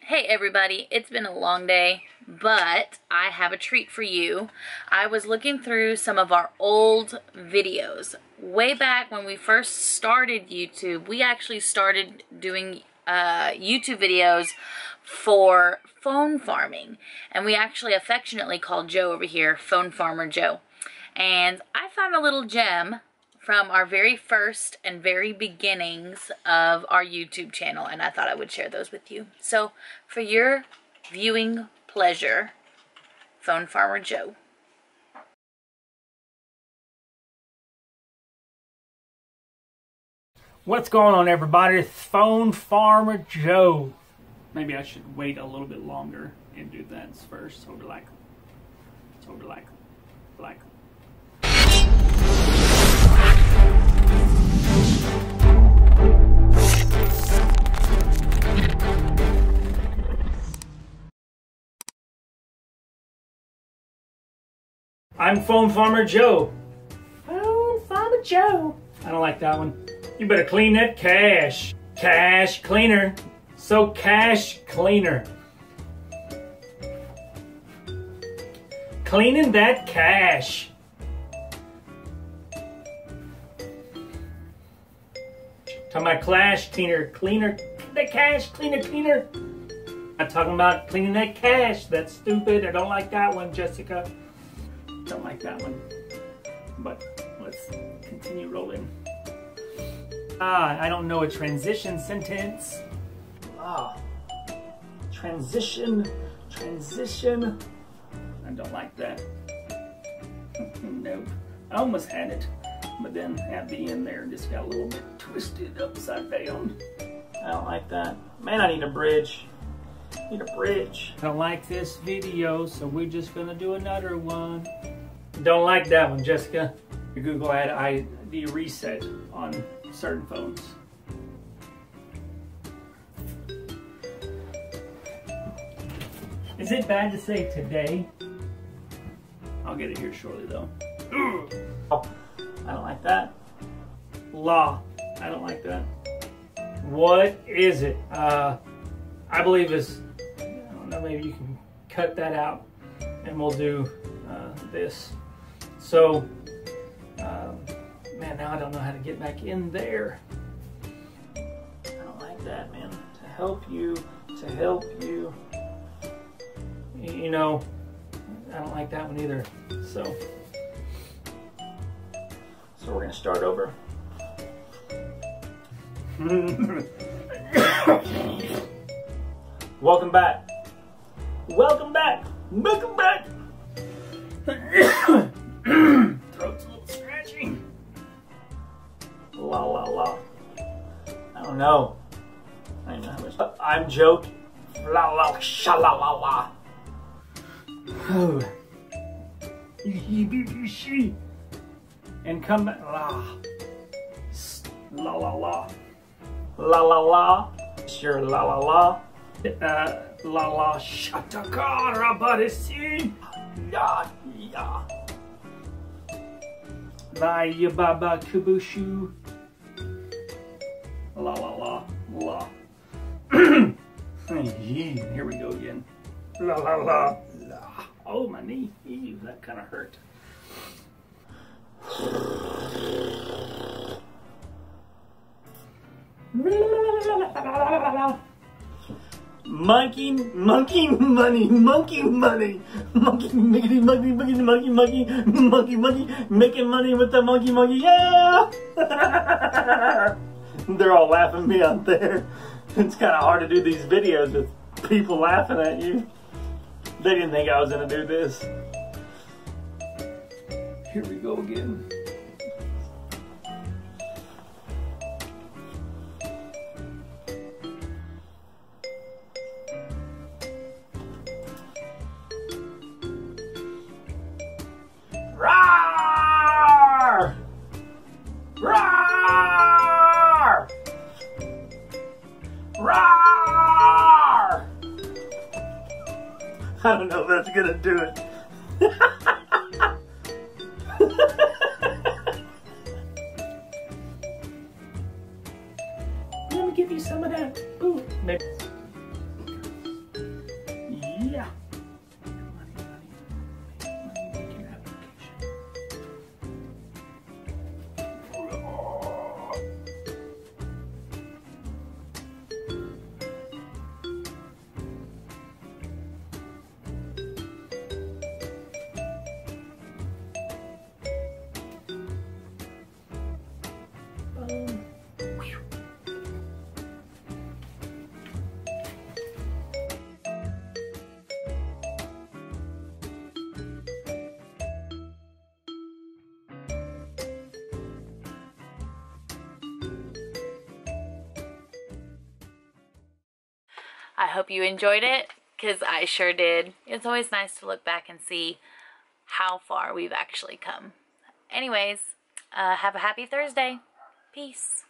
Hey everybody, it's been a long day, but I have a treat for you. I was looking through some of our old videos. Way back when we first started YouTube, we actually started doing YouTube videos for phone farming. And we actually affectionately called Joe over here Phone Farmer Joe. And I found a little gem from our very first and very beginnings of our YouTube channel, and I thought I would share those with you. So, for your viewing pleasure, Phone Farmer Joe. What's going on, everybody? It's Phone Farmer Joe. Maybe I should wait a little bit longer and do that first. So we're like. I'm Phone Farmer Joe. Phone Farmer Joe. I don't like that one. You better clean that cash. Cash cleaner. So cash cleaner. Cleaning that cash. Talking about cash cleaner, the cash cleaner. I'm talking about cleaning that cash. That's stupid. I don't like that one, Jessica. Don't like that one. But let's continue rolling. I don't know a transition sentence. Transition. I don't like that. Nope. I almost had it, but then at the end there, just got a little bit twisted upside down. I don't like that. Man, I need a bridge. I don't like this video, so we're just gonna do another one. Don't like that one, Jessica. Your Google had ID reset on certain phones. Is it bad to say today? I'll get it here shortly though. Oh, I don't like that. Law. I don't like that. What is it? I believe it's, I don't know, maybe you can cut that out and we'll do this. So, man, now I don't know how to get back in there. I don't like that, man. To help you. You know, I don't like that one either. So we're gonna start over. Welcome back. Throat's a little scratchy. La. I don't know. I don't know how much. I'm joking. La sha-la-la-la. Oh. And come back. La. Sure, la. La shatakara barisi. Ya. Vaya baba kubushu. La. Here we go again. La. Oh, my knee. Ew, that kind of hurt. Monkey money, making money with the monkey, yeah! They're all laughing me out there. It's kind of hard to do these videos with people laughing at you. They didn't think I was gonna do this. Here we go again. Roar! Roar! Roar! I don't know if that's gonna do it. Let me give you some of that. Ooh, maybe. I hope you enjoyed it, because I sure did. It's always nice to look back and see how far we've actually come. Anyways, have a happy Thursday. Peace.